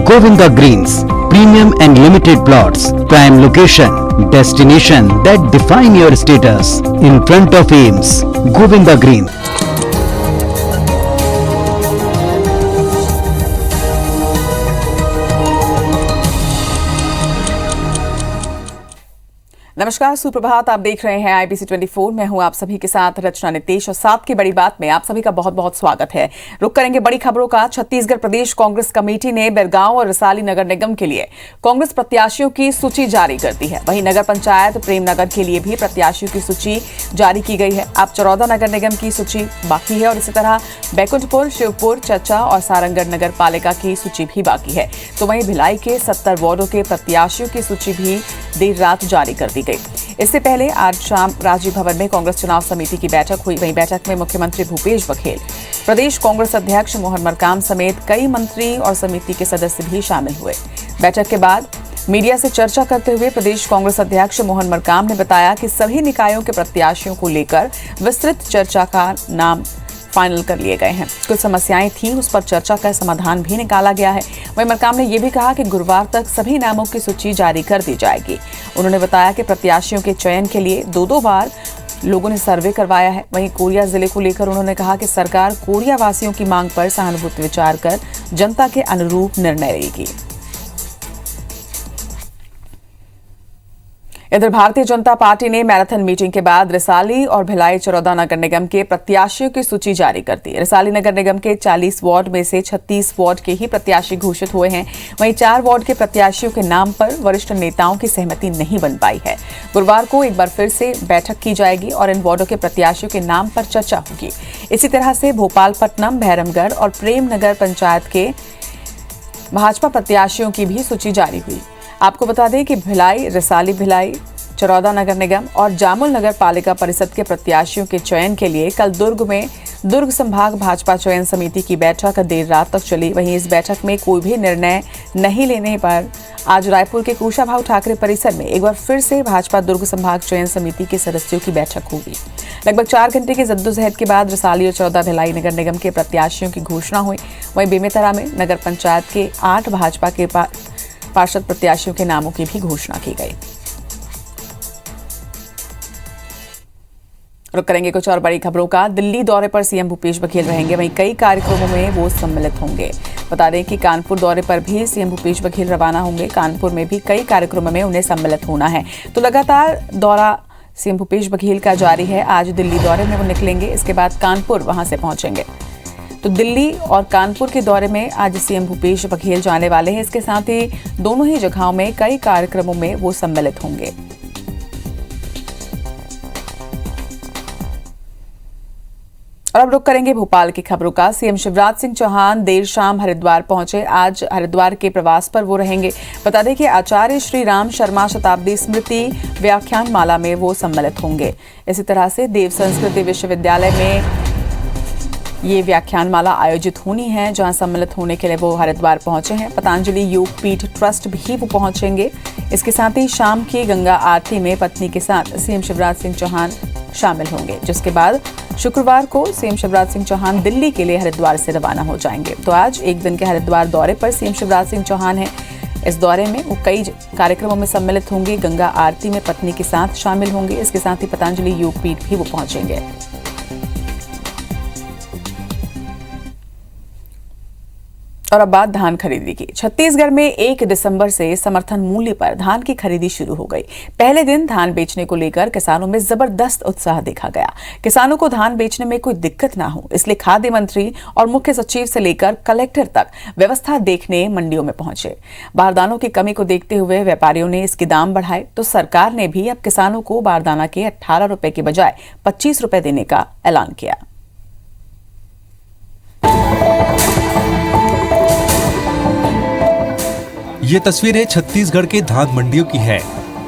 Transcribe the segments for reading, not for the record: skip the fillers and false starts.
Govinda Greens, premium and limited plots, prime location, destination that define your status. In front of Ames, Govinda Greens. नमस्कार, सुप्रभात। आप देख रहे हैं IBC 24। मैं हूं आप सभी के साथ रचना नितेश और साथ की बड़ी बात में आप सभी का बहुत बहुत स्वागत है। रुक करेंगे बड़ी खबरों का। छत्तीसगढ़ प्रदेश कांग्रेस कमेटी ने बिरगांव और रिसाली नगर निगम के लिए कांग्रेस प्रत्याशियों की सूची जारी कर दी है। वहीं नगर पंचायत प्रेमनगर के लिए भी प्रत्याशियों की सूची जारी की गई है। अब चरौदा नगर निगम की सूची बाकी है और इसी तरह बैकुंठपुर, शिवपुर, चच्चा और सारंगढ़ नगर पालिका की सूची भी बाकी है। तो वहीं भिलाई के 70 वार्डों के प्रत्याशियों की सूची भी देर रात जारी कर दी गई। इससे पहले आज शाम राजीव भवन में कांग्रेस चुनाव समिति की बैठक हुई। वहीं बैठक में मुख्यमंत्री भूपेश बघेल, प्रदेश कांग्रेस अध्यक्ष मोहन मरकाम समेत कई मंत्री और समिति के सदस्य भी शामिल हुए। बैठक के बाद मीडिया से चर्चा करते हुए प्रदेश कांग्रेस अध्यक्ष मोहन मरकाम ने बताया कि सभी निकायों के प्रत्याशियों को लेकर विस्तृत चर्चा का नाम फाइनल कर लिए गए हैं। कुछ समस्याएं थी, उस पर चर्चा का समाधान भी निकाला गया है। वहीं मरकाम ने यह भी कहा कि गुरुवार तक सभी नामों की सूची जारी कर दी जाएगी। उन्होंने बताया कि प्रत्याशियों के चयन के लिए दो बार लोगों ने सर्वे करवाया है। वहीं कोरिया जिले को लेकर उन्होंने कहा कि सरकार कोरिया वासियों की मांग पर सहानुभूति विचार कर जनता के अनुरूप निर्णय लेगी। इधर भारतीय जनता पार्टी ने मैराथन मीटिंग के बाद रिसाली और भिलाई चरौदा नगर निगम के प्रत्याशियों की सूची जारी कर दी। रिसाली नगर निगम के 40 वार्ड में से 36 वार्ड के ही प्रत्याशी घोषित हुए हैं। वहीं 4 वार्ड के प्रत्याशियों के नाम पर वरिष्ठ नेताओं की सहमति नहीं बन पाई है। गुरुवार को एक बार फिर से बैठक की जाएगी और इन वार्डों के प्रत्याशियों के नाम पर चर्चा होगी। इसी तरह से भोपालपट्टनम, भैरमगढ़ और प्रेम नगर पंचायत के भाजपा प्रत्याशियों की भी सूची जारी हुई। आपको बता दें कि भिलाई, रिसाली भिलाई, चरौदा नगर निगम और जामुल नगर पालिका परिषद के प्रत्याशियों के चयन के लिए कल दुर्ग संभाग भाजपा चयन समिति की बैठक देर रात तक चली। वहीं इस बैठक में कोई भी निर्णय नहीं लेने पर आज रायपुर के कुशाभाऊ ठाकरे परिसर में एक बार फिर से भाजपा दुर्ग संभाग चयन समिति के सदस्यों की बैठक होगी। लगभग 4 घंटे की जद्दोजहद के बाद रिसाली और चरौदा भिलाई नगर निगम के प्रत्याशियों की घोषणा हुई। वहीं बेमेतरा में नगर पंचायत के 8 भाजपा के पार्षद प्रत्याशियों के नामों की भी घोषणा की गई। रुक करेंगे कुछ और बड़ी खबरों का। दिल्ली दौरे पर सीएम भूपेश बघेल रहेंगे। वहीं कई कार्यक्रमों में वो सम्मिलित होंगे। बता दें कि कानपुर दौरे पर भी सीएम भूपेश बघेल रवाना होंगे। कानपुर में भी कई कार्यक्रमों में उन्हें सम्मिलित होना है। तो लगातार दौरा सीएम भूपेश बघेल का जारी है। आज दिल्ली दौरे में वो निकलेंगे, इसके बाद कानपुर वहां से पहुंचेंगे। तो दिल्ली और कानपुर के दौरे में आज सीएम भूपेश बघेल जाने वाले हैं। इसके साथ ही दोनों ही जगहों में कई कार्यक्रमों में वो सम्मिलित होंगे। और अब रुक करेंगे भोपाल की खबरों का। सीएम शिवराज सिंह चौहान देर शाम हरिद्वार पहुंचे। आज हरिद्वार के प्रवास पर वो रहेंगे। बता दें कि आचार्य श्री राम शर्मा शताब्दी स्मृति व्याख्यान माला में वो सम्मिलित होंगे। इसी तरह से देव संस्कृति विश्वविद्यालय में ये व्याख्यान माला आयोजित होनी है, जहां सम्मिलित होने के लिए वो हरिद्वार पहुंचे हैं। पतंजलि योग पीठ ट्रस्ट भी वो पहुंचेंगे। इसके साथ ही शाम की गंगा आरती में पत्नी के साथ सीएम शिवराज सिंह चौहान शामिल होंगे, जिसके बाद शुक्रवार को सीएम शिवराज सिंह चौहान दिल्ली के लिए हरिद्वार से रवाना हो जाएंगे। तो आज एक दिन के हरिद्वार दौरे पर सीएम शिवराज सिंह चौहान हैं। इस दौरे में वो कई कार्यक्रमों में सम्मिलित होंगे। गंगा आरती में पत्नी के साथ शामिल होंगे। इसके साथ ही पतंजलि योग पीठ भी वो पहुंचेंगे। और अब बात धान खरीदी की। छत्तीसगढ़ में 1 दिसंबर से समर्थन मूल्य पर धान की खरीदी शुरू हो गई। पहले दिन धान बेचने को लेकर किसानों में जबरदस्त उत्साह देखा गया। किसानों को धान बेचने में कोई दिक्कत ना हो, इसलिए खाद्य मंत्री और मुख्य सचिव से लेकर कलेक्टर तक व्यवस्था देखने मंडियों में पहुंचे। बारदानों की कमी को देखते हुए व्यापारियों ने इसके दाम बढ़ाए, तो सरकार ने भी अब किसानों को बारदाना के 18 रुपए के बजाय 25 रुपए देने का ऐलान किया। ये तस्वीरें छत्तीसगढ़ के धान मंडियों की है,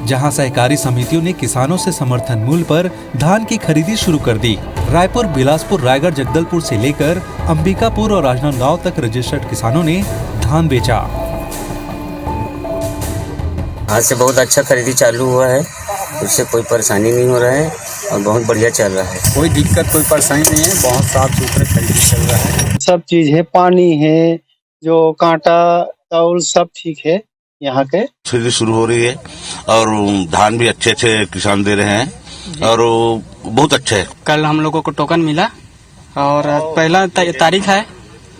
जहां सहकारी समितियों ने किसानों से समर्थन मूल्य पर धान की खरीदी शुरू कर दी। रायपुर, बिलासपुर, रायगढ़, जगदलपुर से लेकर अंबिकापुर और राजनांदगांव तक रजिस्टर्ड किसानों ने धान बेचा। आज से बहुत अच्छा खरीदी चालू हुआ है, उससे कोई परेशानी नहीं हो रहा है और बहुत बढ़िया चल रहा है। कोई दिक्कत, कोई परेशानी नहीं है, बहुत साफ सुथरे खरीदी चल रहा है। सब चीज है, पानी है, जो कांटा और सब ठीक है यहाँ के। खरीदी शुरू हो रही है और धान भी अच्छे अच्छे किसान दे रहे हैं और बहुत अच्छे है। कल हम लोगों को टोकन मिला और पहला तारीख है,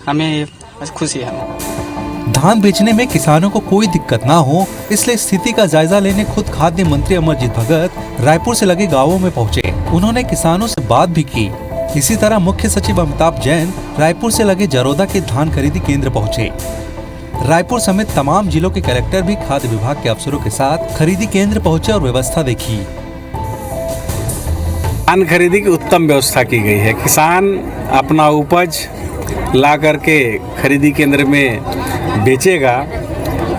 हमें खुशी है। धान बेचने में किसानों को कोई दिक्कत ना हो, इसलिए स्थिति का जायजा लेने खुद खाद्य मंत्री अमरजीत भगत रायपुर से लगे गांवों में पहुंचे। उन्होंने किसानों से बात भी की। इसी तरह मुख्य सचिव अमिताभ जैन रायपुर से लगे जरोदा के धान खरीदी केंद्र पहुंचे। रायपुर समेत तमाम जिलों के कलेक्टर भी खाद्य विभाग के अफसरों के साथ खरीदी केंद्र पहुंचे और व्यवस्था देखी। धान खरीदी की उत्तम व्यवस्था की गई है। किसान अपना उपज ला करके खरीदी केंद्र में बेचेगा।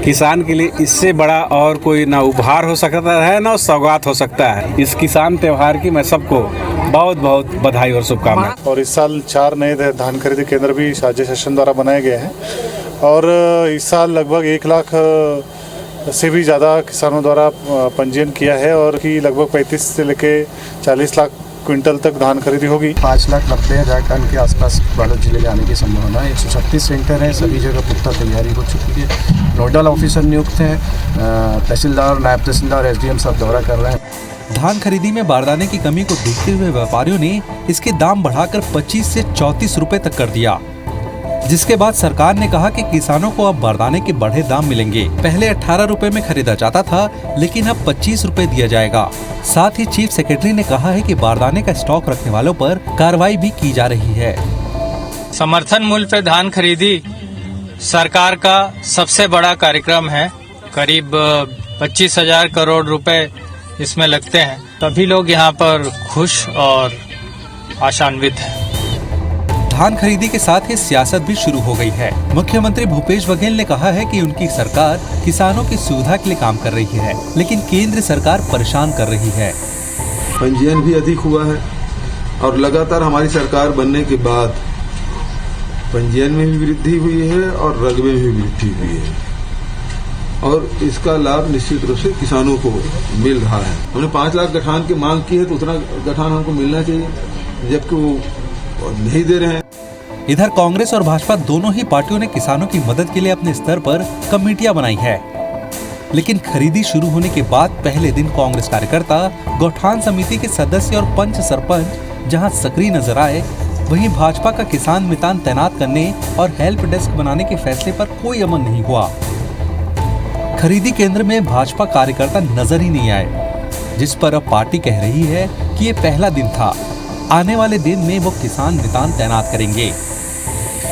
किसान के लिए इससे बड़ा और कोई ना उपहार हो सकता है ना सौगात हो सकता है। इस किसान त्योहार की मैं सबको बहुत बहुत बधाई और शुभकामनाएं। और इस साल 4 नए धान खरीदी केंद्र भी राज्य शासन द्वारा बनाए गए हैं और इस साल लगभग 1 लाख से भी ज़्यादा किसानों द्वारा पंजीयन किया है और कि लगभग 35 से लेके 40 लाख क्विंटल तक धान खरीदी होगी। 5,90,000 टन के आसपास बालोद जिले में आने की संभावना है। 136 सेंटर है, सभी जगह पुख्ता तैयारी हो चुकी है। नोडल ऑफिसर नियुक्त हैं, तहसीलदार, नायब तहसीलदार, एसडीएम सब दौरा कर रहे हैं। धान खरीदी में बारदाने की कमी को देखते हुए व्यापारियों ने इसके दाम बढ़ाकर 25 से 34 रुपए तक कर दिया, जिसके बाद सरकार ने कहा कि किसानों को अब बारदाने के बढ़े दाम मिलेंगे। पहले 18 रुपए में खरीदा जाता था, लेकिन अब 25 रुपए दिया जाएगा। साथ ही चीफ सेक्रेटरी ने कहा है कि बारदाने का स्टॉक रखने वालों पर कार्रवाई भी की जा रही है। समर्थन मूल्य पे धान खरीदी सरकार का सबसे बड़ा कार्यक्रम है। करीब 25,000 करोड़ रुपए इसमें लगते हैं। सभी लोग यहाँ पर खुश और आशान्वित हैं। धान खरीदी के साथ ही सियासत भी शुरू हो गई है। मुख्यमंत्री भूपेश बघेल ने कहा है कि उनकी सरकार किसानों की सुविधा के लिए काम कर रही है, लेकिन केंद्र सरकार परेशान कर रही है। पंजीयन भी अधिक हुआ है और लगातार हमारी सरकार बनने के बाद पंजीयन में भी वृद्धि हुई है और रकबे में भी वृद्धि हुई है और इसका लाभ निश्चित रूप से किसानों को मिल रहा है। हमने 5 लाख गठान की मांग की है तो उतना गठान हमको मिलना चाहिए, जबकि वो नहीं दे रहे हैं। इधर कांग्रेस और भाजपा दोनों ही पार्टियों ने किसानों की मदद के लिए अपने स्तर पर कमेटियां बनाई है, लेकिन खरीदी शुरू होने के बाद पहले दिन कांग्रेस कार्यकर्ता गौठान समिति के सदस्य और पंच सरपंच जहां सक्रिय नजर आए, वहीं भाजपा का किसान मितान तैनात करने और हेल्प डेस्क बनाने के फैसले पर कोई अमल नहीं हुआ। खरीदी केंद्र में भाजपा कार्यकर्ता नजर ही नहीं आए, जिस पर अब पार्टी कह रही है कि ये पहला दिन था, आने वाले दिन में वो किसान मितान तैनात करेंगे।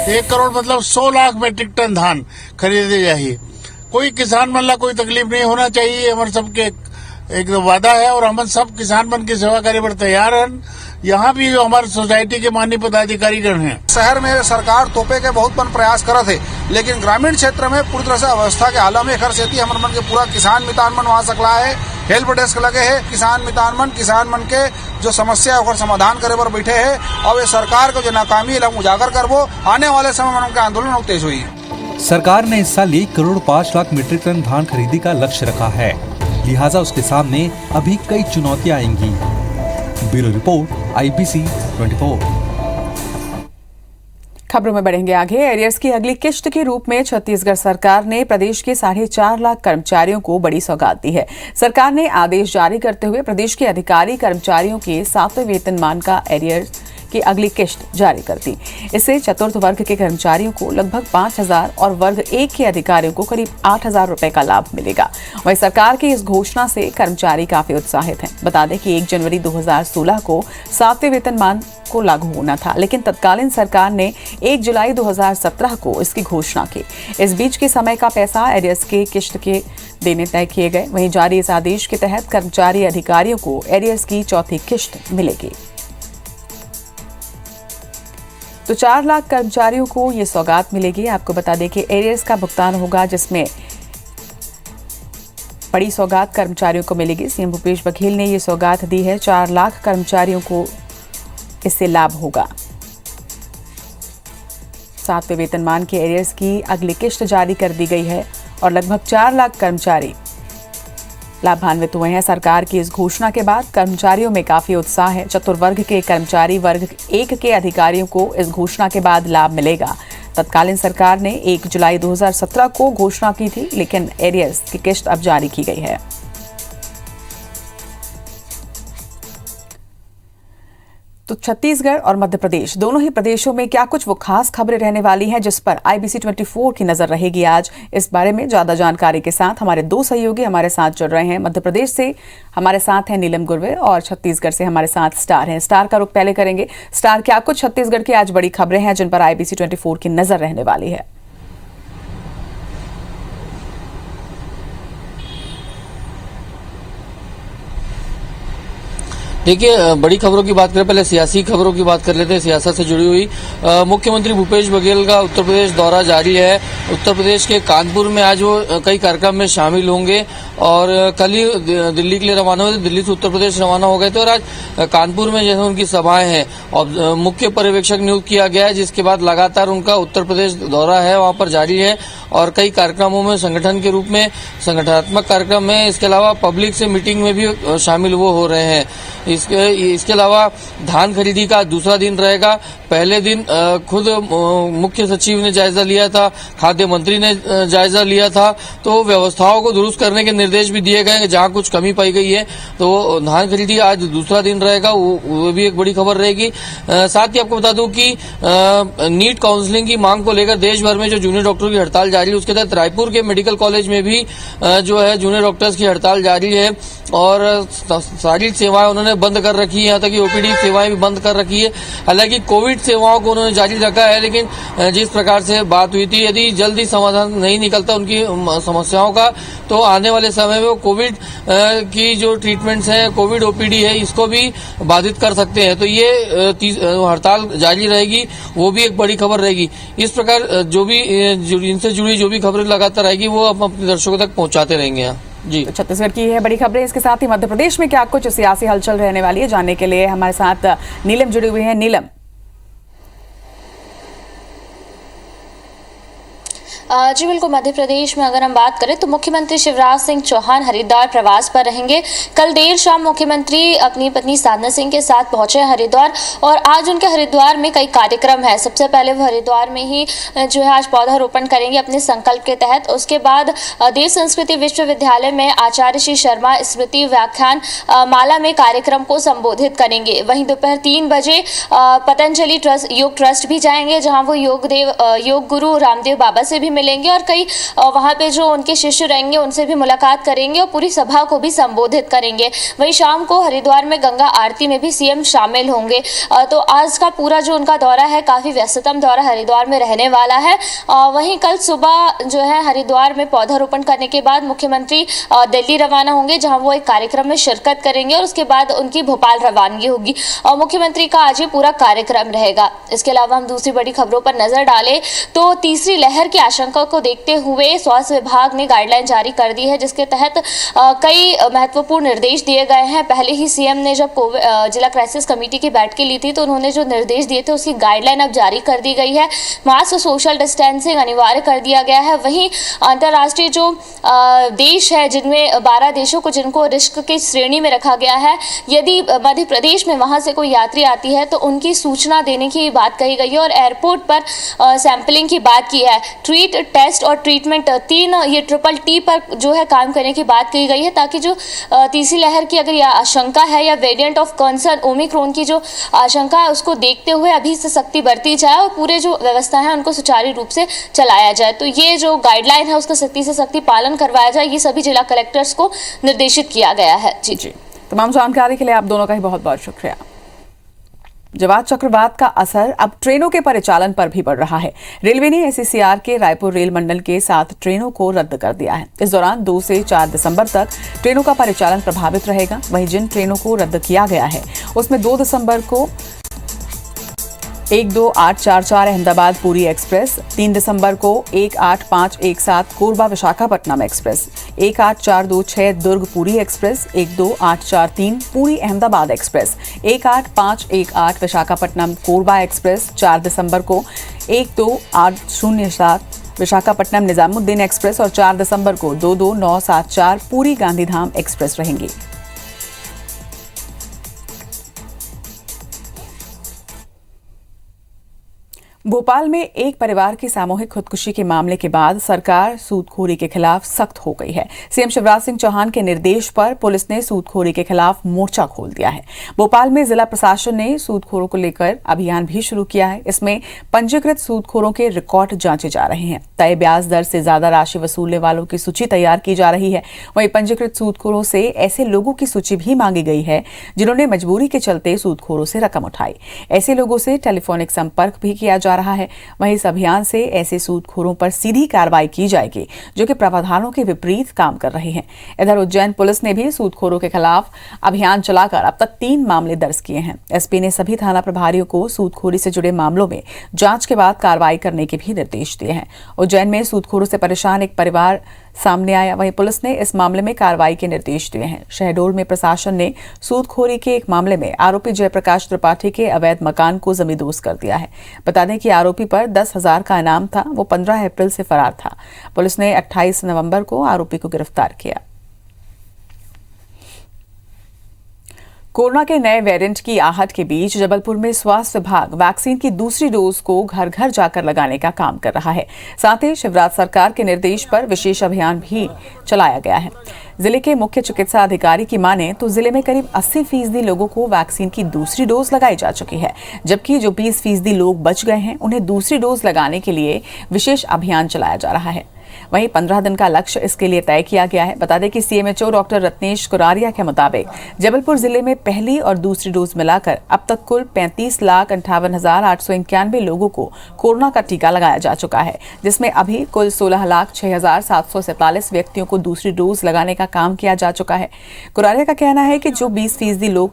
1 करोड़ मतलब 100 लाख मेट्रिक टन धान खरीदे जाइए। कोई किसान मन ला कोई तकलीफ नहीं होना चाहिए। हमारे सबके एक वादा है और हम सब किसान मन की सेवा करे पर तैयार हैं। यहाँ भी जो हमारे सोसाइटी के माननीय पदाधिकारी गण हैं। शहर में सरकार तोपे के बहुत मन प्रयास करत है, लेकिन ग्रामीण क्षेत्र में पूरी तरह से अवस्था के हाल में घर से हमारे मन के पूरा किसान मितान मन वहाँ सकला है। हेल्प डेस्क लगे है, किसान मन के जो समस्या है समाधान करे पर बैठे है और ये सरकार को जो नाकामी है उजागर करबो। आने वाले समय में उनका आंदोलन तेज हुई। सरकार ने इस साल 1 करोड़ 5 लाख मीट्रिक टन धान खरीदी का लक्ष्य रखा है, लिहाजा उसके सामने अभी कई चुनौतियां आएंगी। Bureau report, IBC 24। खबरों में बढ़ेंगे आगे। एरियर्स की अगली किश्त के रूप में छत्तीसगढ़ सरकार ने प्रदेश के 4.5 लाख कर्मचारियों को बड़ी सौगात दी है। सरकार ने आदेश जारी करते हुए प्रदेश के अधिकारी कर्मचारियों के 7वें वेतनमान का एरियर्स की अगली किश्त जारी कर दी। इससे चतुर्थ वर्ग के कर्मचारियों को लगभग 5,000 और वर्ग 1 के अधिकारियों को करीब 8,000 रुपए का लाभ मिलेगा। वहीं सरकार की इस घोषणा से कर्मचारी काफी उत्साहित हैं। बता दें कि 1 जनवरी 2016 को 7वें वेतनमान को लागू होना था, लेकिन तत्कालीन सरकार ने 1 जुलाई 2017 को इसकी घोषणा की। इस बीच के समय का पैसा एरियर्स के किश्त के देने तय किए गए। वहीं जारी इस आदेश के तहत कर्मचारी अधिकारियों को एरियर्स की चौथी किश्त मिलेगी। तो 4 लाख कर्मचारियों को ये सौगात मिलेगी। आपको बता दें कि एरियर्स का भुगतान होगा, जिसमें बड़ी सौगात कर्मचारियों को मिलेगी। सीएम भूपेश बघेल ने ये सौगात दी है। 4 लाख कर्मचारियों को इससे लाभ होगा। 7वें वेतनमान के एरियर्स की अगली किश्त जारी कर दी गई है और लगभग 4 लाख कर्मचारी लाभान्वित हुए हैं। सरकार की इस घोषणा के बाद कर्मचारियों में काफी उत्साह है। चतुर्वर्ग के कर्मचारी वर्ग 1 के अधिकारियों को इस घोषणा के बाद लाभ मिलेगा, तत्कालीन सरकार ने 1 जुलाई 2017 को घोषणा की थी, लेकिन एरियर्स की किस्त अब जारी की गई है। तो छत्तीसगढ़ और मध्य प्रदेश दोनों ही प्रदेशों में क्या कुछ वो खास खबरें रहने वाली हैं जिस पर IBC 24 की नजर रहेगी आज। इस बारे में ज्यादा जानकारी के साथ हमारे दो सहयोगी हमारे साथ जुड़ रहे हैं। मध्य प्रदेश से हमारे साथ हैं नीलम गुरवे और छत्तीसगढ़ से हमारे साथ स्टार हैं। स्टार का रुख पहले करेंगे। स्टार, क्या कुछ छत्तीसगढ़ की आज बड़ी खबरें हैं जिन पर IBC 24 की नजर रहने वाली है? देखिए, बड़ी खबरों की बात करें, पहले सियासी खबरों की बात कर लेते हैं। सियासत से जुड़ी हुई मुख्यमंत्री भूपेश बघेल का उत्तर प्रदेश दौरा जारी है। उत्तर प्रदेश के कानपुर में आज वो कई कार्यक्रम में शामिल होंगे और कल ही दिल्ली के लिए रवाना हुए थे। दिल्ली से उत्तर प्रदेश रवाना हो गए थे और आज कानपुर में जैसे उनकी सभाएं हैं और मुख्य पर्यवेक्षक नियुक्त किया गया है, जिसके बाद लगातार उनका उत्तर प्रदेश दौरा है वहां पर जारी है और कई कार्यक्रमों में संगठन के रूप में संगठनात्मक कार्यक्रम में, इसके अलावा पब्लिक से मीटिंग में भी शामिल वो हो रहे हैं। इसके अलावा धान खरीदी का दूसरा दिन रहेगा। पहले दिन खुद मुख्य सचिव ने जायजा लिया था, खाद्य मंत्री ने जायजा लिया था, तो व्यवस्थाओं को दुरुस्त करने के निर्देश भी दिए गए जहां कुछ कमी पाई गई है। तो धान खरीदी आज दूसरा दिन रहेगा, वो भी एक बड़ी खबर रहेगी। साथ ही आपको बता दूं कि नीट काउंसलिंग की मांग को लेकर देश भर में जो जूनियर डॉक्टरों की हड़ताल जारी है, उसके तहत रायपुर के मेडिकल कॉलेज में भी जो है जूनियर डॉक्टर्स की हड़ताल जारी है और सारी सेवाएं उन्होंने बंद कर रखी है, यहाँ तक कि ओपीडी सेवाएं भी बंद कर रखी है। हालांकि कोविड सेवाओं को उन्होंने जारी रखा है, लेकिन जिस प्रकार से बात हुई थी, यदि जल्दी समाधान नहीं निकलता उनकी समस्याओं का, तो आने वाले समय में वो कोविड की जो ट्रीटमेंट्स हैं, कोविड ओपीडी है, इसको भी बाधित कर सकते हैं। तो ये हड़ताल जारी रहेगी, वो भी एक बड़ी खबर रहेगी। इस प्रकार जो भी इनसे जुड़ी जो भी खबरें लगातार रहेगी वो हम अपने दर्शकों तक पहुंचाते रहेंगे। यहाँ जी, तो छत्तीसगढ़ की है बड़ी खबरें। इसके साथ ही मध्य प्रदेश में क्या कुछ सियासी हलचल रहने वाली है, जानने के लिए हमारे साथ नीलम जुड़ी हुई है। नीलम, जी बिल्कुल, मध्य प्रदेश में अगर हम बात करें तो मुख्यमंत्री शिवराज सिंह चौहान हरिद्वार प्रवास पर रहेंगे। कल देर शाम मुख्यमंत्री अपनी पत्नी साधना सिंह के साथ पहुंचे हरिद्वार और आज उनके हरिद्वार में कई कार्यक्रम है। सबसे पहले वो हरिद्वार में ही जो है आज पौधारोपण करेंगे अपने संकल्प के तहत। उसके बाद देव संस्कृति विश्वविद्यालय में आचार्य श्री शर्मा स्मृति व्याख्यान माला में कार्यक्रम को संबोधित करेंगे। वहीं दोपहर 3 बजे पतंजलि योग ट्रस्ट भी जाएंगे, जहाँ वो योग गुरु रामदेव बाबा से भी मिलेंगे और कई वहां पे जो उनके शिष्य रहेंगे उनसे भी मुलाकात करेंगे और पूरी सभा को भी संबोधित करेंगे। वहीं शाम को हरिद्वार में गंगा आरती में भी सीएम शामिल होंगे। तो आज का पूरा जो उनका दौरा है, काफी व्यस्ततम दौरा हरिद्वार में रहने वाला है। वहीं कल सुबह जो है हरिद्वार में पौधारोपण करने के बाद मुख्यमंत्री दिल्ली रवाना होंगे, जहां वो एक कार्यक्रम में शिरकत करेंगे और उसके बाद उनकी भोपाल रवानगी होगी और मुख्यमंत्री का आज ये पूरा कार्यक्रम रहेगा। इसके अलावा हम दूसरी बड़ी खबरों पर नजर डालें तो तीसरी लहर की आशंका को देखते हुए स्वास्थ्य विभाग ने गाइडलाइन जारी कर दी है, जिसके तहत कई महत्वपूर्ण निर्देश दिए गए हैं। पहले ही सीएम ने जब जिला क्राइसिस कमेटी की बैठक ली थी तो उन्होंने जो निर्देश दिए थे उसकी गाइडलाइन अब जारी कर दी गई है। मास्क और सोशल डिस्टेंसिंग अनिवार्य कर दिया गया है। वहीं अंतर्राष्ट्रीय जो देश है जिनमें 12 देशों को जिनको रिस्क की श्रेणी में रखा गया है, यदि मध्य प्रदेश में वहां से कोई यात्री आती है तो उनकी सूचना देने की बात कही गई है और एयरपोर्ट पर सैंपलिंग की बात की है। ट्रीट, टेस्ट और ट्रीटमेंट, 3 ये ट्रिपल टी पर जो है काम करने की बात कही गई है, ताकि जो तीसरी लहर की अगर यह आशंका है या वेरिएंट ऑफ कंसर्न ओमिक्रॉन की जो आशंका है उसको देखते हुए अभी से सख्ती बरती जाए और पूरे जो व्यवस्था है उनको सुचारू रूप से चलाया जाए। तो ये जो गाइडलाइन है उसका सख्ती से सख्ती पालन करवाया जाए, ये सभी जिला कलेक्टर्स को निर्देशित किया गया है। जी जी, तमाम जानकारी के लिए आप दोनों का ही बहुत बहुत शुक्रिया। जवाद चक्रवात का असर अब ट्रेनों के परिचालन पर भी बढ़ रहा है। रेलवे ने एसईसीआर के रायपुर रेल मंडल के 7 ट्रेनों को रद्द कर दिया है। इस दौरान 2 से 4 दिसंबर तक ट्रेनों का परिचालन प्रभावित रहेगा। वहीं जिन ट्रेनों को रद्द किया गया है उसमें 2 दिसंबर को 12844 अहमदाबाद पुरी एक्सप्रेस, 3 दिसंबर को 18517 Korba Visakhapatnam express, 18426 Durg Puri express, 12843 Puri Ahmedabad express, 18518 Visakhapatnam Korba express, 4 दिसंबर को 12807 विशाखापट्टनम निजामुद्दीन एक्सप्रेस और 4 दिसंबर को 22974 पुरी गांधीधाम एक्सप्रेस रहेंगी। भोपाल में एक परिवार की सामूहिक खुदकुशी के मामले के बाद सरकार सूदखोरी के खिलाफ सख्त हो गई है। सीएम शिवराज सिंह चौहान के निर्देश पर पुलिस ने सूदखोरी के खिलाफ मोर्चा खोल दिया है। भोपाल में जिला प्रशासन ने सूदखोरों को लेकर अभियान भी शुरू किया है। इसमें पंजीकृत सूदखोरों के रिकॉर्ड जांचे जा रहे हैं। तय ब्याज दर से ज्यादा राशि वसूलने वालों की सूची तैयार की जा रही है। वहीं पंजीकृत सूदखोरों से ऐसे लोगों की सूची भी मांगी गई है जिन्होंने मजबूरी के चलते सूदखोरों से रकम उठाई। ऐसे लोगों से टेलीफोनिक संपर्क भी किया जा रहा है। वहीं इस अभियान से ऐसे सूदखोरों पर सीधी कार्रवाई की जाएगी जो कि प्रावधानों के विपरीत काम कर रहे हैं। इधर उज्जैन पुलिस ने भी सूदखोरों के खिलाफ अभियान चलाकर अब तक 3 मामले दर्ज किए हैं। एसपी ने सभी थाना प्रभारियों को सूदखोरी से जुड़े मामलों में जांच के बाद कार्रवाई करने के भी निर्देश दिए हैं। उज्जैन में सूदखोरों से परेशान एक परिवार सामने आया। वहीं पुलिस ने इस मामले में कार्रवाई के निर्देश दिए हैं। शहडोल में प्रशासन ने सूदखोरी के एक मामले में आरोपी जयप्रकाश त्रिपाठी के अवैध मकान को जमींदोज कर दिया है। बता दें कि आरोपी पर 10,000 का इनाम था। वो 15 अप्रैल से फरार था। पुलिस ने 28 नवंबर को आरोपी को गिरफ्तार किया। कोरोना के नए वेरिएंट की आहट के बीच जबलपुर में स्वास्थ्य विभाग वैक्सीन की दूसरी डोज को घर घर जाकर लगाने का काम कर रहा है। साथ ही शिवराज सरकार के निर्देश पर विशेष अभियान भी चलाया गया है। जिले के मुख्य चिकित्सा अधिकारी की माने तो जिले में करीब 80% लोगों को वैक्सीन की दूसरी डोज लगाई जा चुकी है, जबकि जो 20% लोग बच गए हैं उन्हें दूसरी डोज लगाने के लिए विशेष अभियान चलाया जा रहा है। वहीं 15 दिन का लक्ष्य इसके लिए तय किया गया है। बता दें कि सीएमएचओ डॉक्टर रत्नेश कुरारिया के मुताबिक जबलपुर जिले में पहली और दूसरी डोज मिलाकर अब तक कुल 35,58,891 लोगों को कोरोना का टीका लगाया जा चुका है, जिसमें अभी कुल 16,06,747 व्यक्तियों को दूसरी डोज लगाने का काम किया जा चुका है। कुरारिया का कहना है कि जो 20% लोग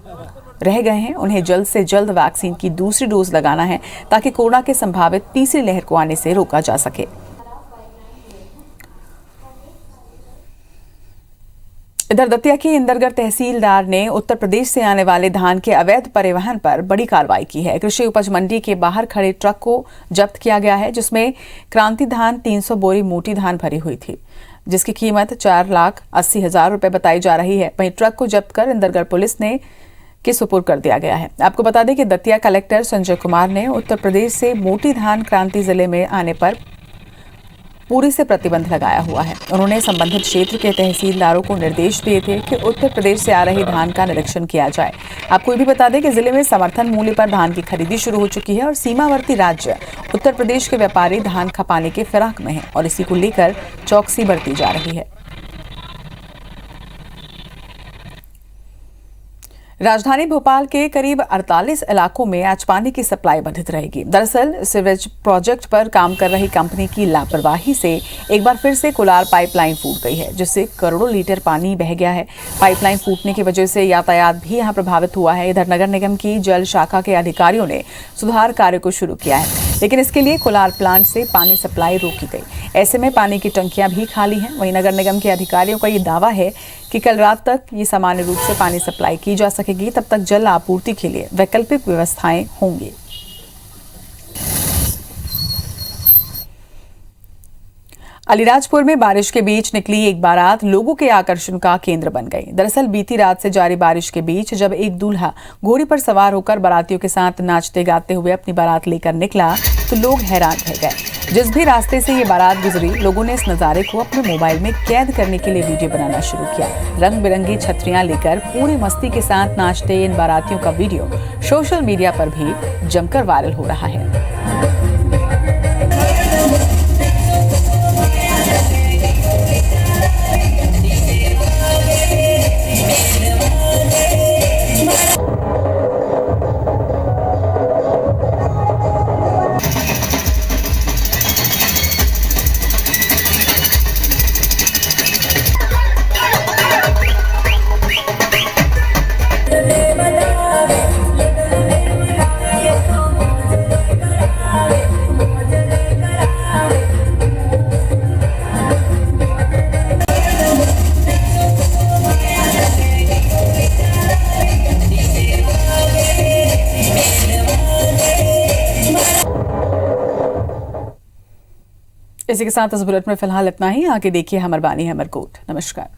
रह गए हैं उन्हें जल्द से जल्द वैक्सीन की दूसरी डोज लगाना है ताकि कोरोना के संभावित तीसरी लहर को आने से रोका जा सके। इधर दतिया की इंदरगढ़ तहसीलदार ने उत्तर प्रदेश से आने वाले धान के अवैध परिवहन पर बड़ी कार्रवाई की है। कृषि उपज मंडी के बाहर खड़े ट्रक को जब्त किया गया है, जिसमें क्रांति धान 300 बोरी मोटी धान भरी हुई थी, जिसकी कीमत 4,80,000 रुपए बताई जा रही है। वहीं ट्रक को जब्त कर इंदरगढ़ पुलिस ने के सुपुर्द कर दिया गया है। आपको बता दें कि दतिया कलेक्टर संजय कुमार ने उत्तर प्रदेश से मोटी धान क्रांति जिले में आने पर पूरी से प्रतिबंध लगाया हुआ है। उन्होंने संबंधित क्षेत्र के तहसीलदारों को निर्देश दिए थे कि उत्तर प्रदेश से आ रही धान का निरीक्षण किया जाए। आपको ये भी बता दें कि जिले में समर्थन मूल्य पर धान की खरीदी शुरू हो चुकी है और सीमावर्ती राज्य उत्तर प्रदेश के व्यापारी धान खपाने के फिराक में हैं और इसी को लेकर चौकसी बरती जा रही है। राजधानी भोपाल के करीब 48 इलाकों में आज पानी की सप्लाई बाधित रहेगी। दरअसल सीवरेज प्रोजेक्ट पर काम कर रही कंपनी की लापरवाही से एक बार फिर से कुलार पाइपलाइन फूट गई है, जिससे करोड़ों लीटर पानी बह गया है। पाइपलाइन फूटने की वजह से यातायात भी यहां प्रभावित हुआ है। इधर नगर निगम की जल शाखा के अधिकारियों ने सुधार कार्य को शुरू किया है, लेकिन इसके लिए कुलार प्लांट से पानी सप्लाई रोकी गई। ऐसे में पानी की टंकियां भी खाली हैं। वहीं नगर निगम के अधिकारियों का ये दावा है कि कल रात तक ये सामान्य रूप से पानी सप्लाई की जा सकेगी। तब तक जल आपूर्ति के लिए वैकल्पिक व्यवस्थाएं होंगी। अलीराजपुर में बारिश के बीच निकली एक बारात लोगों के आकर्षण का केंद्र बन गई। दरअसल बीती रात से जारी बारिश के बीच जब एक दूल्हा घोड़ी पर सवार होकर बारातियों के साथ नाचते गाते हुए अपनी बारात लेकर निकला तो लोग हैरान रह गए। जिस भी रास्ते से ये बारात गुजरी, लोगों ने इस नज़ारे को अपने मोबाइल में कैद करने के लिए वीडियो बनाना शुरू किया। रंग बिरंगी छतरियां लेकर पूरी मस्ती के साथ नाचते इन बारातियों का वीडियो सोशल मीडिया पर भी जमकर वायरल हो रहा है। इसी के साथ इस बुलेटिन में फिलहाल इतना ही। आगे देखिए हमर बानी हमर कोट। नमस्कार।